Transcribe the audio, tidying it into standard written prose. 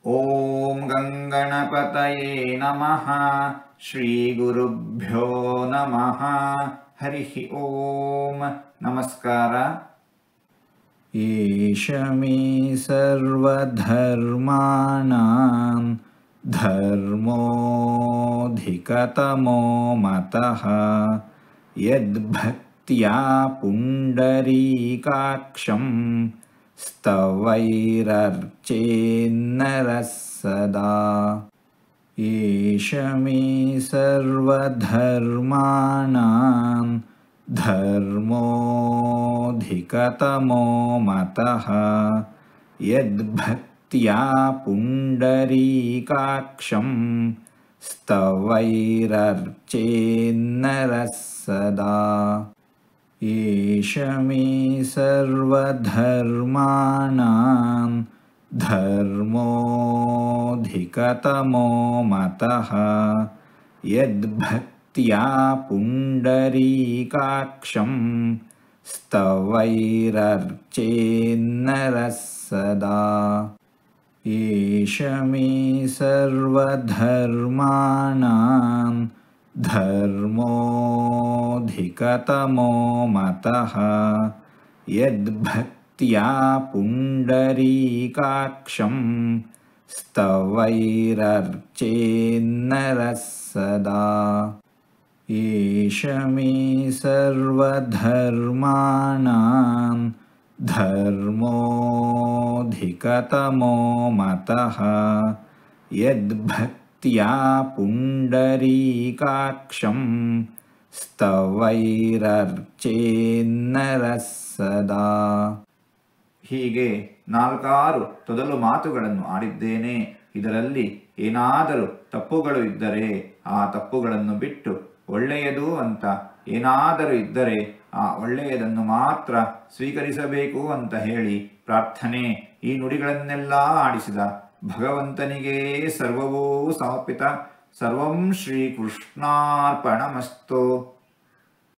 ಓಂ ಗಂಗಣಪತಯೇ ನಮಃ. ಶ್ರೀ ಗುರುಭ್ಯೋ ನಮಃ. ಹರಿ ಓಂ. ನಮಸ್ಕಾರ. ಏಷ ಮೇ ಸರ್ವಧರ್ಮಾಣಾಂ ಧರ್ಮೋऽಧಿಕತಮೋ ಮತಃ ಯದ್ಭಕ್ತ್ಯಾ ಪುಂಡರೀಕಾಕ್ಷಂ ಸ್ತವೈರರ್ಚೇನ್ನರಃ ಸದಾ. ಏಷ ಮೇ ಸರ್ವಧರ್ಮಾಣಾಂ ಧರ್ಮೋऽಧಿಕತಮೋ ಮತಃ ಯದ್ಭಕ್ತ್ಯಾ ಪುಂಡರೀಕಾಕ್ಷಂ ಸ್ತವೈರರ್ಚೇನ್ನರಃ ಸದಾ. ಏಷ ಮೇ ಸರ್ವಧರ್ಮಾಣಾಂ ಧರ್ಮೋऽಧಿಕತಮೋ ಮತಃ ಯದ್ಭಕ್ತ್ಯಾ ಪುಂಡರೀಕಾಕ್ಷಂ ಸ್ತವೈರರ್ಚೇನ್ನರಃ ಸದಾ. ಏಷ ಮೇ ಸರ್ವಧರ್ಮಾಣಾಂ ಧರ್ಮೋऽಧಿಕತಮೋ ಮತಃ ಯದ್ಭಕ್ತ್ಯಾ ಪುಂಡರೀಕಾಕ್ಷಂ ಸ್ತವೈರರ್ಚೇನ್ನರಃ ಸದಾ. ಏಷ ಮೇ ಸರ್ವಧರ್ಮಾಣಾಂ ಧರ್ಮೋऽಧಿಕತಮೋ ಮತಃ ಯದ್ಭಕ್ತ್ಯಾ ಪುಂಡರೀಕಾಕ್ಷಂ ಸ್ತವೈರರ್ಚೇನ್ನರಃ ಸದಾ. ಹೀಗೆ ನಾಲ್ಕಾರು ತೊದಲು ಮಾತುಗಳನ್ನು ಆಡಿದ್ದೇನೆ. ಇದರಲ್ಲಿ ಏನಾದರೂ ತಪ್ಪುಗಳು ಇದ್ದರೆ ಆ ತಪ್ಪುಗಳನ್ನು ಬಿಟ್ಟು ಒಳ್ಳೆಯದು ಅಂತ ಏನಾದರೂ ಇದ್ದರೆ ಆ ಒಳ್ಳೆಯದನ್ನು ಮಾತ್ರ ಸ್ವೀಕರಿಸಬೇಕು ಅಂತ ಹೇಳಿ ಪ್ರಾರ್ಥನೆ. ಈ ನುಡಿಗಳನ್ನೆಲ್ಲ ಆಡಿಸಿದ ಭಗವಂತನಿಗೇ ಸರ್ವವೂ ಸಮರ್ಪಿತ. ಸರ್ವಂ ಶ್ರೀಕೃಷ್ಣಾರ್ಪಣಮಸ್ತು.